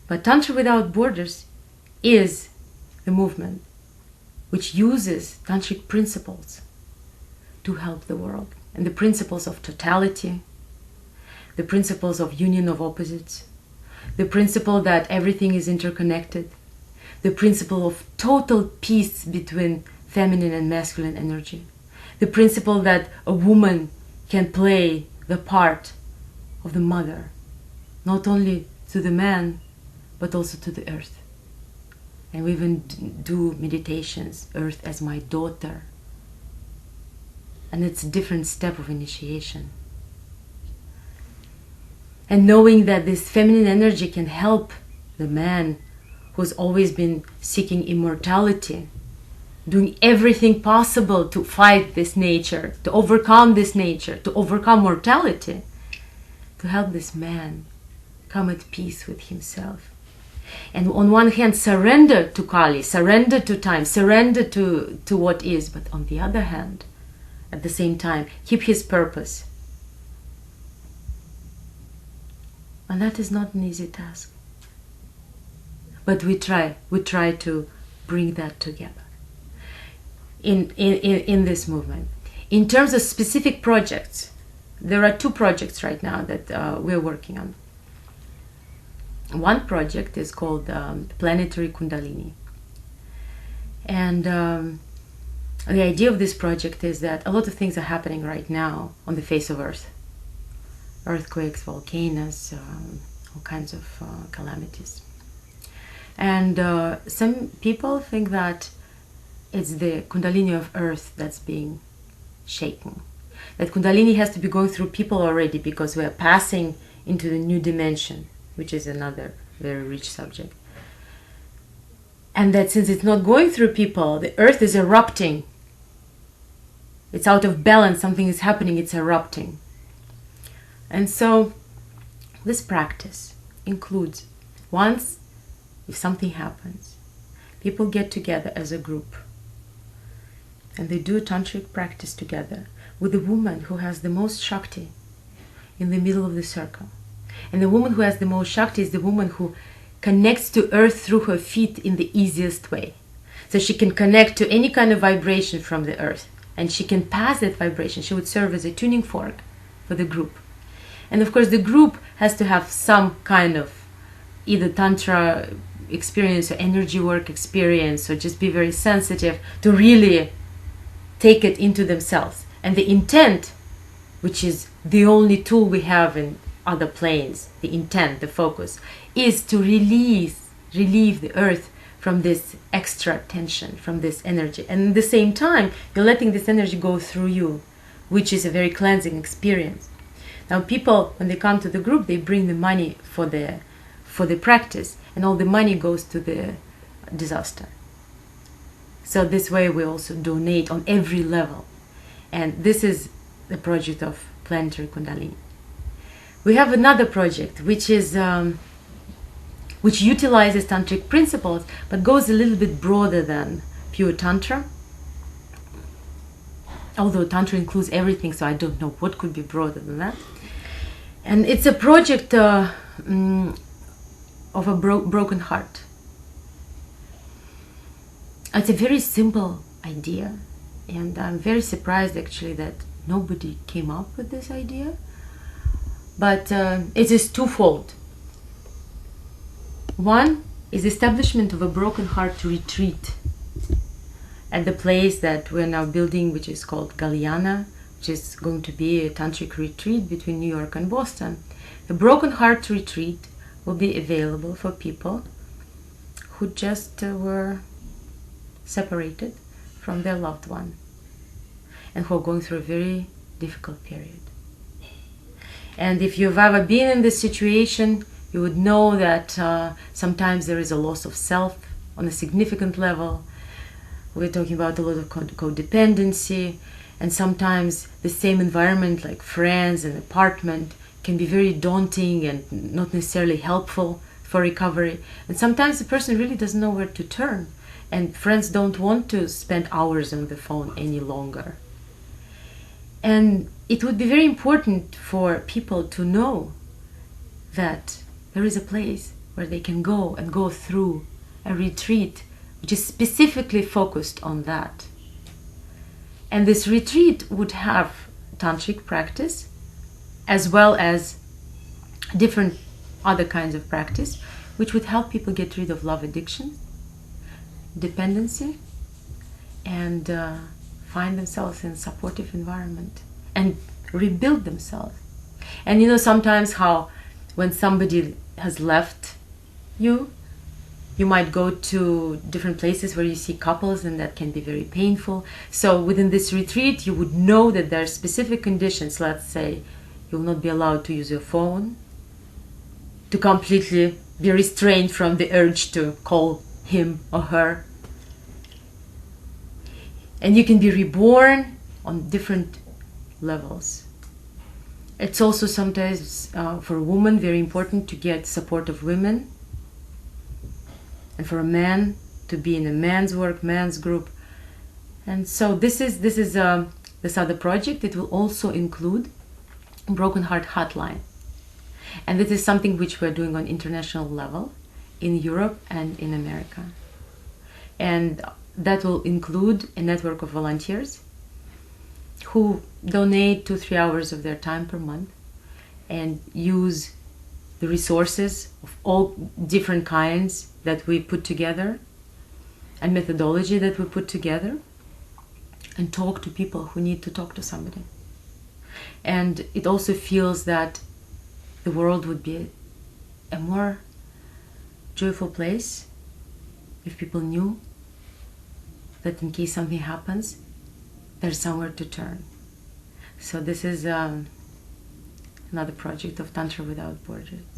But Tantra Without Borders is the movement which uses tantric principles to help the world. And the principles of totality, the principles of union of opposites, the principle that everything is interconnected, the principle of total peace between feminine and masculine energy, the principle that a woman can play the part of the mother, not only to the man, but also to the earth. And we even do meditations, earth as my daughter. And it's a different step of initiation. And knowing that this feminine energy can help the man who's always been seeking immortality, doing everything possible to fight this nature, to overcome this nature, to overcome mortality, to help this man come at peace with himself. And on one hand, surrender to Kali, surrender to time, surrender to what is, but on the other hand, at the same time, keep his purpose. And that is not an easy task. But we try to bring that together in this movement. In terms of specific projects, there are 2 projects right now that we're working on. One project is called Planetary Kundalini. And the idea of this project is that a lot of things are happening right now on the face of Earth. Earthquakes, volcanoes, all kinds of calamities. And some people think that it's the Kundalini of Earth that's being shaken. That Kundalini has to be going through people already because we are passing into the new dimension, which is another very rich subject. And that since it's not going through people, the Earth is erupting. It's out of balance, something is happening, it's erupting. And so this practice includes, once if something happens, people get together as a group and they do a tantric practice together with the woman who has the most Shakti in the middle of the circle. And the woman who has the most Shakti is the woman who connects to earth through her feet in the easiest way. So she can connect to any kind of vibration from the earth, and she can pass that vibration. She would serve as a tuning fork for the group. And of course the group has to have some kind of either tantra experience or energy work experience, or just be very sensitive to really take it into themselves. And the intent, which is the only tool we have in other planes, the intent, the focus, is to relieve the earth from this extra tension, from this energy. And at the same time, you're letting this energy go through you, which is a very cleansing experience. Now people, when they come to the group, they bring the money for the practice, and all the money goes to the disaster. So this way we also donate on every level. And this is the project of Planetary Kundalini. We have another project which is which utilizes tantric principles but goes a little bit broader than pure tantra. Although tantra includes everything, so I don't know what could be broader than that. And it's a project of a broken heart. It's a very simple idea, and I'm very surprised actually that nobody came up with this idea. But it is twofold. One is establishment of a broken heart retreat at the place that we're now building, which is called Galiana, which is going to be a tantric retreat between New York and Boston. The broken heart retreat will be available for people who just were separated from their loved one and who are going through a very difficult period. And if you've ever been in this situation, you would know that sometimes there is a loss of self on a significant level. We're talking about a lot of codependency, and sometimes the same environment, like friends and apartment, can be very daunting and not necessarily helpful for recovery. And sometimes the person really doesn't know where to turn, and friends don't want to spend hours on the phone any longer. And it would be very important for people to know that there is a place where they can go and go through a retreat which is specifically focused on that. And this retreat would have tantric practice as well as different other kinds of practice which would help people get rid of love addiction, dependency, and find themselves in a supportive environment and rebuild themselves. And you know, sometimes how when somebody has left you, you might go to different places where you see couples, and that can be very painful. So within this retreat, you would know that there are specific conditions. Let's say you will not be allowed to use your phone, to completely be restrained from the urge to call him or her. And you can be reborn on different levels. It's also sometimes for a woman very important to get support of women, and for a man to be in a man's work, man's group. And so this other project. It will also include Broken Heart Hotline, and this is something which we're doing on international level in Europe and in America. And that will include a network of volunteers who donate 2-3 hours of their time per month and use the resources of all different kinds that we put together and methodology that we put together, and talk to people who need to talk to somebody. And it also feels that the world would be a more joyful place if people knew that in case something happens, there's somewhere to turn. So this is another project of Tantra Without Borders.